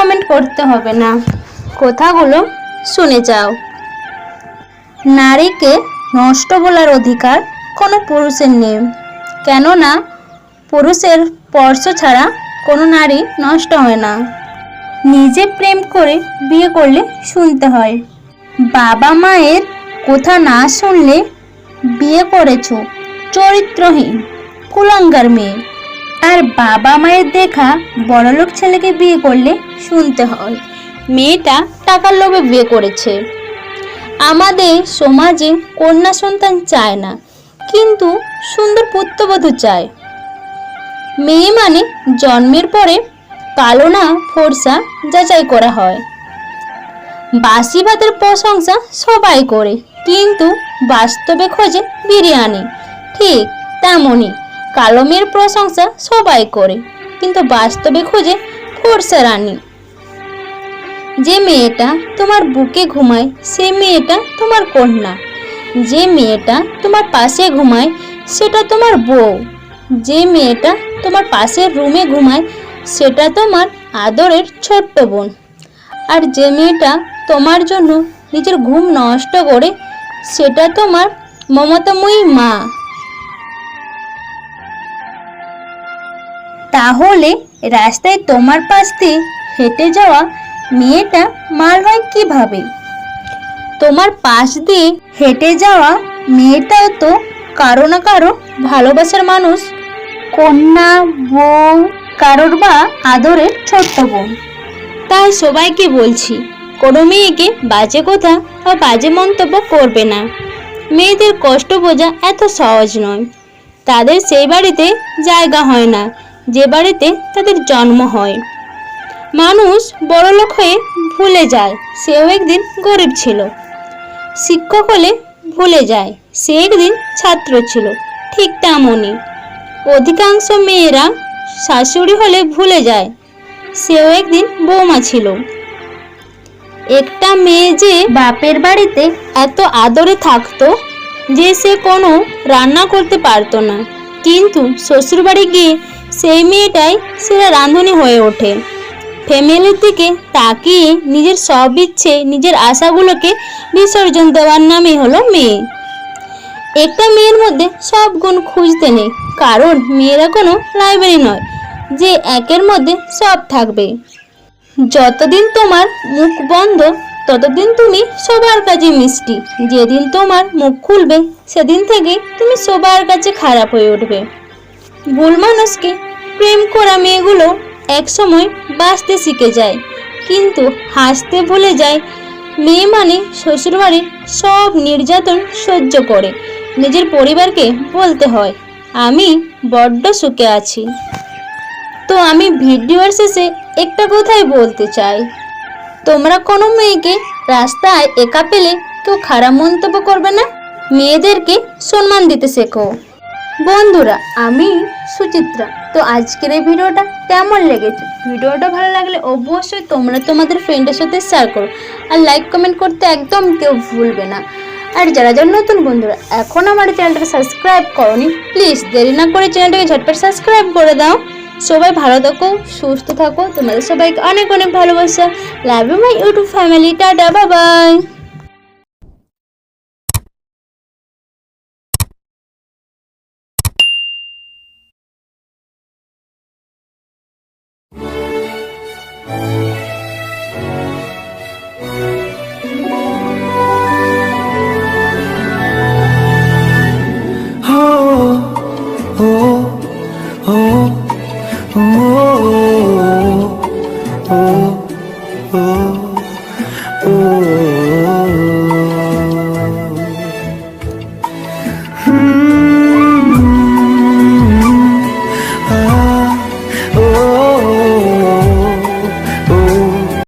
Comment করতে হবে না, কথাগুলো শুনে যাও। নারীকে নষ্ট বলার অধিকার কোনো পুরুষের নেই, কেননা পুরুষের স্পর্শ ছাড়া কোনো নারী নষ্ট হয় না। নিজে প্রেম করে বিয়ে করলে শুনতে হয়, বাবা মায়ের কথা না শুনলে বিয়ে করেছো চরিত্রহীন কুলাঙ্গার মেয়ে। আর বাবা মায়ের দেখা বড়লোক ছেলেকে বিয়ে করলে শুনতে হয়, মেয়েটা টাকার লোভে বিয়ে করেছে। আমাদের সমাজে কন্যা সন্তান চায় না, কিন্তু সুন্দর পুত্রবধূ চায়। মেয়ে মানে জন্মের পরে কালো না ফর্সা যাচাই করা হয়। বাসি ভাতের প্রশংসা সবাই করে, কিন্তু বাস্তবে খোঁজে বিরিয়ানি। ঠিক তেমনই কালো মেয়ের প্রশংসা সবাই করে, কিন্তু বাস্তবে খোঁজে ফর্সা রানী। যে মেয়েটা তোমার বুকে ঘুমায় সেই মেয়েটা তোমার কন্যা, যে মেয়েটা তোমার পাশে ঘুমায় সেটা তোমার বউ, যে মেয়েটা তোমার পাশের রুমে ঘুমায় সেটা তোমার আদরের ছোট্ট বোন, আর যে মেয়েটা তোমার জন্য নিজের ঘুম নষ্ট করে সেটা তোমার মমতাময়ী মা। তাহলে রাস্তায় তোমার পাশ দিয়ে হেঁটে যাওয়া মেয়েটা মাল হয় কিভাবে? তোমার পাশ দিয়ে হেঁটে যাওয়া মেয়েটাও তো কারো না কারো ভালোবাসার মানুষ, কন্যা, বউ, কারোর বা আদরের ছোট্ট বোন। তাই সবাইকে বলছি, কোনো মেয়েকে বাজে কথা বা বাজে মন্তব্য করবে না। মেয়েদের কষ্ট বোঝা এত সহজ নয়, তাদের সেই বাড়িতে জায়গা হয় না যে বাড়িতে তাদের জন্ম হয়। মানুষ বড়লোক হয়ে ভুলে যায় সেও একদিন গরিব ছিল, শিক্ষক হলে ভুলে যায় সে একদিন ছাত্র ছিল। ঠিক তেমনই অধিকাংশ মেয়েরা শাশুড়ি হলে ভুলে যায় সেও একদিন বৌমা ছিল। একটা মেয়ে যে বাপের বাড়িতে এত আদরে থাকতো যে সে কোনো রান্না করতে পারতো না, কিন্তু শ্বশুর বাড়ি গিয়ে সেই মেয়েটাই সেরা রাঁধুনি হয়ে ওঠে। ফ্যামিলির দিকে তাকিয়ে নিজের সব ইচ্ছে, নিজের আশাগুলোকে বিসর্জন দেওয়ার নামই হলো মেয়ে। একটা মেয়ের মধ্যে সব গুণ খুঁজতে নেই, কারণ মেয়েরা কোনো লাইব্রেরি নয় যে একের মধ্যে সব থাকবে। যতদিন তোমার মুখ বন্ধ ততদিন তুমি সবার কাছে মিষ্টি, যেদিন তোমার মুখ খুলবে সেদিন থেকে তুমি সবার কাছে খারাপ হয়ে উঠবে। ভুল মানুষকে প্রেম করা মেয়েগুলো একসময় বাঁচতে শিখে যায়, কিন্তু হাসতে ভুলে যায়। মেয়ে মানে শ্বশুরবাড়ির সব নির্যাতন সহ্য করে নিজের পরিবারকে বলতে হয়, আমি বড্ড সুখে আছি। তো আমি ভিডিওর শেষে একটা কথাই বলতে চাই, তোমরা কোনো মেয়েকে রাস্তায় একা পেলে কেউ খারাপ মন্তব্য করবে না, মেয়েদেরকে সম্মান দিতে শেখো। বন্ধুরা, আমি সুচিত্রা। তো আজকের এই ভিডিওটা কেমন লেগেছে? ভিডিওটা ভালো লাগলে অবশ্যই তোমরা তোমাদের ফ্রেন্ডের সাথে শেয়ার করো, আর লাইক কমেন্ট করতে একদম কেউ ভুলবে না। আর যারা যারা নতুন বন্ধুরা এখন আমার চ্যানেলটাকে সাবস্ক্রাইব করোনি, প্লিজ দেরি না করে চ্যানেলটাকে ঝটপট সাবস্ক্রাইব করে দাও। সবাই ভালো থাকো, সুস্থ থাকো, তোমাদের সবাইকে অনেক অনেক ভালোবাসা। Love you my YouTube family. Tata, bye bye. oh, oh, oh.